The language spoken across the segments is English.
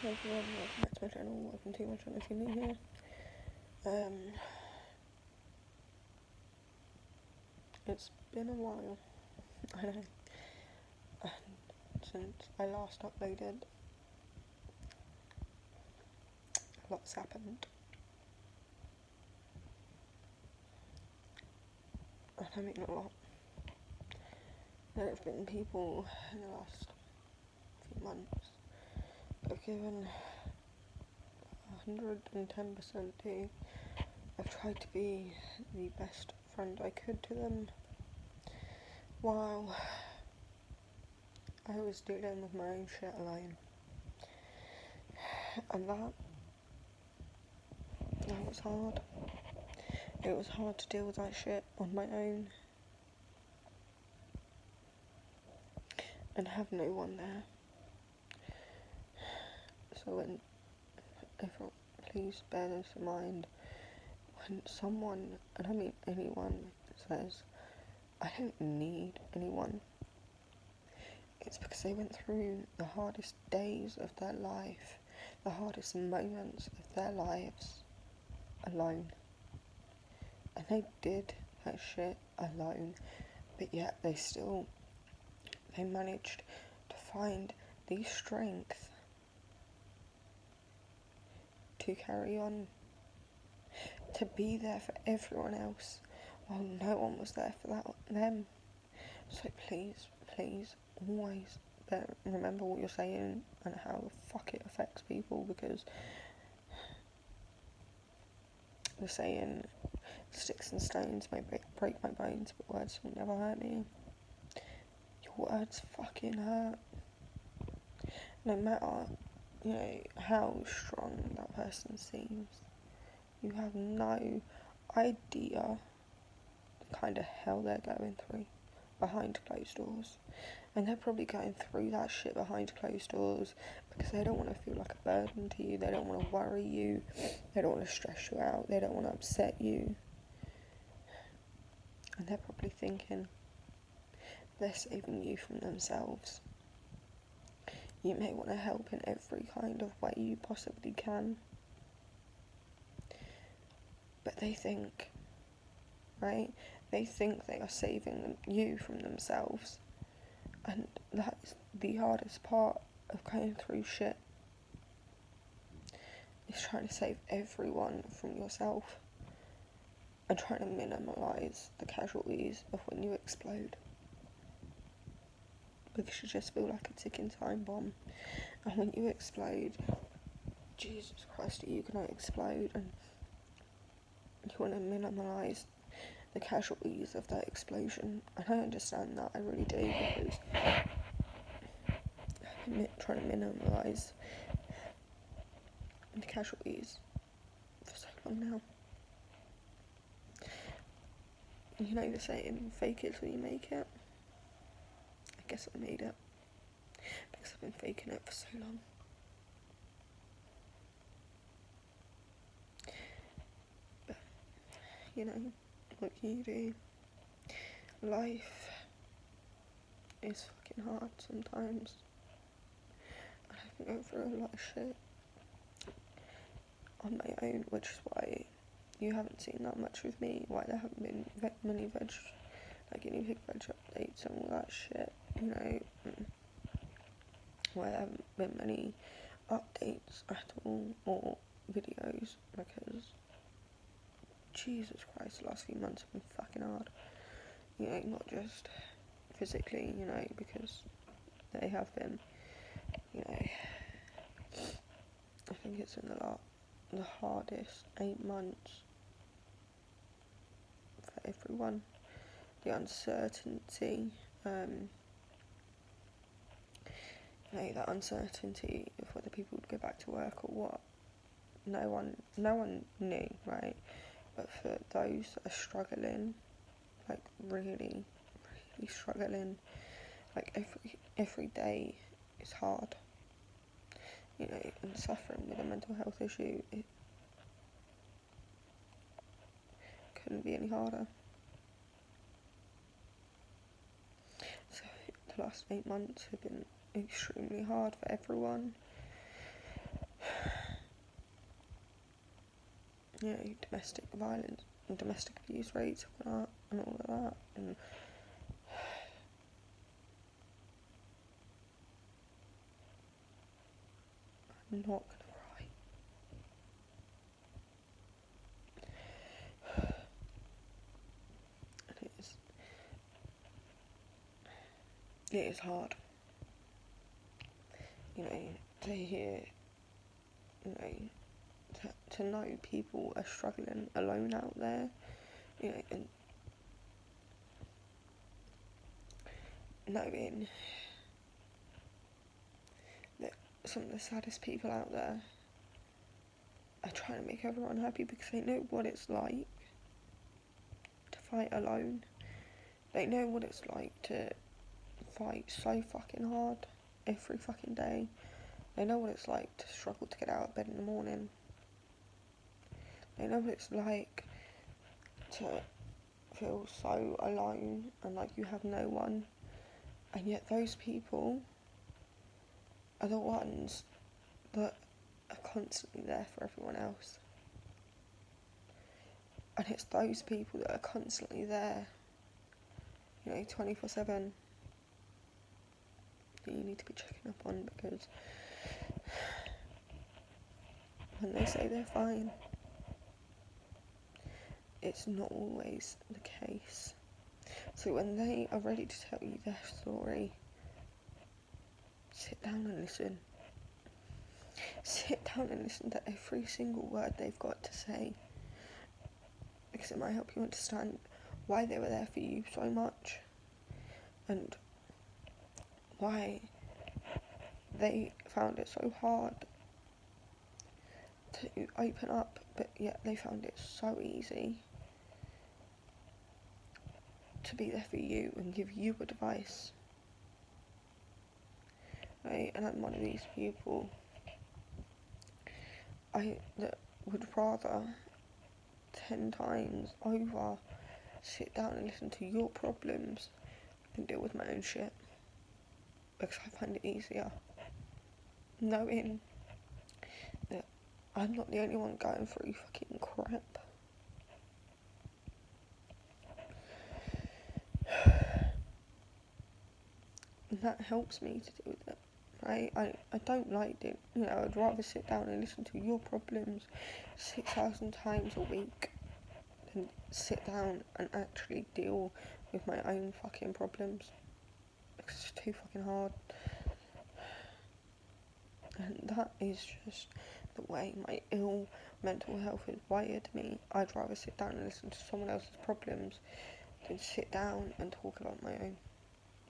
Hey everyone, welcome back to my channel, welcome to my channel if you're new here. It's been a while, I know, and since I last uploaded, a lot's happened. And I mean a lot. There have been people in the last few months I've given 110% to. I've tried to be the best friend I could to them while I was dealing with my own shit alone. And that was hard. It was hard to deal with that shit on my own and have no one there. So please bear this in mind, when someone, and I mean anyone, says, I don't need anyone, it's because they went through the hardest days of their life, the hardest moments of their lives alone. And they did that shit alone, but yet they managed to find the strength to carry on, to be there for everyone else while no one was there for them. So please, always remember what you're saying and how the fuck it affects people, because the saying, sticks and stones may break my bones, but words will never hurt me. Your words fucking hurt. No matter, how strong that person seems. You have no idea the kind of hell they're going through behind closed doors. And they're probably going through that shit behind closed doors because they don't want to feel like a burden to you. They don't want to worry you. They don't want to stress you out. They don't want to upset you. And they're probably thinking they're saving you from themselves. You may want to help in every kind of way you possibly can. But they think, right? They think they are saving you from themselves. And that is the hardest part of going through shit. Is trying to save everyone from yourself. And trying to minimise the casualties of when you explode. Because you just feel like a ticking time bomb. And when you explode, Jesus Christ, you cannot explode, and you want to minimise the casualties of that explosion. And I understand that, I really do, because I've been trying to minimise the casualties for so long now. You know the saying, fake it till you make it? I guess I made it, because I've been faking it for so long. But, what can you do? Life is fucking hard sometimes. I've been going through a lot of shit on my own, which is why you haven't seen that much with me, why there haven't been many guinea pig veg updates and all that shit, why there haven't been many updates at all, or videos, because Jesus Christ, the last few months have been fucking hard, not just physically, because they have been, I think it's been the hardest 8 months for everyone. The uncertainty, that uncertainty of whether people would go back to work or what, no one knew, right? But for those that are struggling, like really struggling, like every day is hard, and suffering with a mental health issue, it couldn't be any harder. So the last 8 months have been extremely hard for everyone. you know, domestic violence and domestic abuse rates have gone up and all of that, and I'm not gonna cry. And it is hard, you know, to hear, you know, to know people are struggling alone out there, you know, and knowing that some of the saddest people out there are trying to make everyone happy because they know what it's like to fight alone. They know what it's like to fight so fucking hard every fucking day. They know what it's like to struggle to get out of bed in the morning. They know what it's like to feel so alone and like you have no one. And yet those people are the ones that are constantly there for everyone else. And it's those people that are constantly there, you know, 24/7, that you need to be checking up on, because when they say they're fine, it's not always the case. So when they are ready to tell you their story, sit down and listen. Sit down and listen to every single word they've got to say, because it might help you understand why they were there for you so much and why they found it so hard to open up, but yet they found it so easy to be there for you and give you advice, right? And I'm one of these people that would rather 10 times over sit down and listen to your problems than deal with my own shit, because I find it easier knowing that I'm not the only one going through fucking crap. And that helps me to deal with it, right? I don't like it, you know. I'd rather sit down and listen to your problems 6,000 times a week than sit down and actually deal with my own fucking problems, because it's too fucking hard. And that is just the way my ill mental health has wired me. I'd rather sit down and listen to someone else's problems than sit down and talk about my own,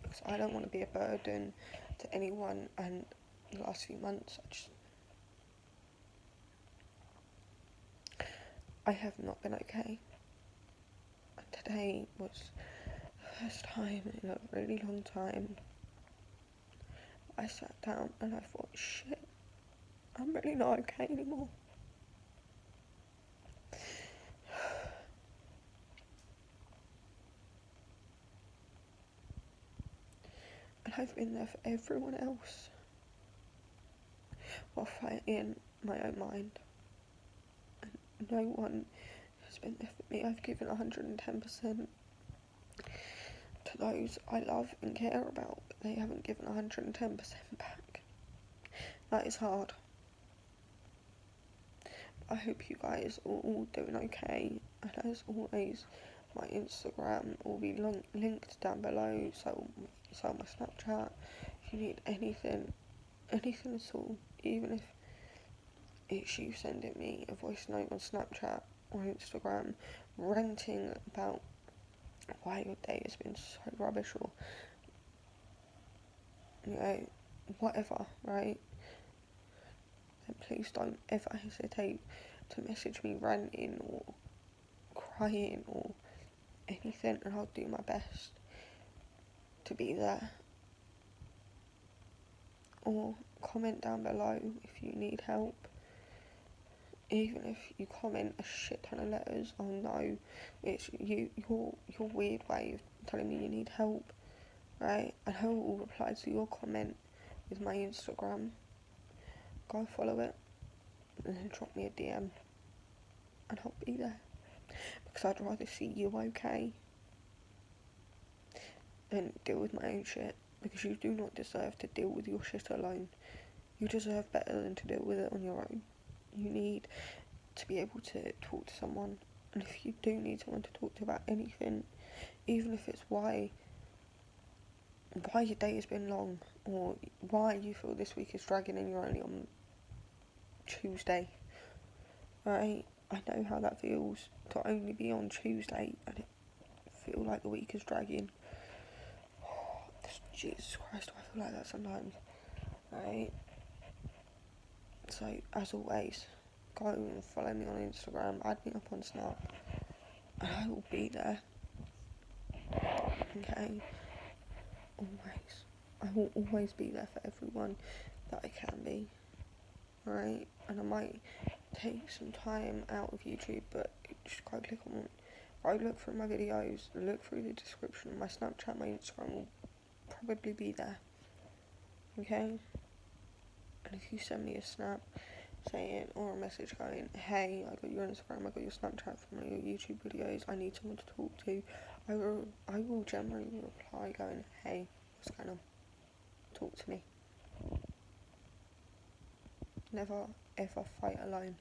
because I don't want to be a burden to anyone. And the last few months, I have not been okay. And today was the first time in a really long time I sat down and I thought, shit, I'm really not okay anymore. And I've been there for everyone else while fighting my own mind. And no one has been there for me. I've given 110% to those I love and care about, but they haven't given 110% back. That is hard. I hope you guys are all doing okay, and as always, my Instagram will be linked down below, so my Snapchat. If you need anything at all, even if it's you sending me a voice note on Snapchat or Instagram ranting about why your day has been so rubbish, or, you know, whatever, right? Then please don't ever hesitate to message me ranting or crying or anything, and I'll do my best to be there. Or comment down below if you need help. Even if you comment a shit ton of letters, I'll know it's your weird way of telling me you need help, right? And I will reply to your comment with my Instagram. Go follow it. and then drop me a DM and I'll be there. Because I'd rather see you okay than deal with my own shit. Because you do not deserve to deal with your shit alone. You deserve better than to deal with it on your own. You need to be able to talk to someone. And if you do need someone to talk to about anything, even if it's why your day has been long, or why you feel this week is dragging and you're only on Tuesday, right? I know how that feels to only be on Tuesday and it feel like the week is dragging. Jesus Christ, I feel like that sometimes, right? So, as always, go and follow me on Instagram, add me up on Snap, and I will be there. Okay? Always. I will always be there for everyone that I can be. Alright? And I might take some time out of YouTube, but just go click on, go look through my videos, look through the description. My Snapchat, my Instagram will probably be there. Okay? And if you send me a snap saying, or a message going, hey, I got your Instagram, I got your Snapchat from your YouTube videos, I need someone to talk to, I will generally reply going, hey, what's going on? Talk to me. Never ever fight alone.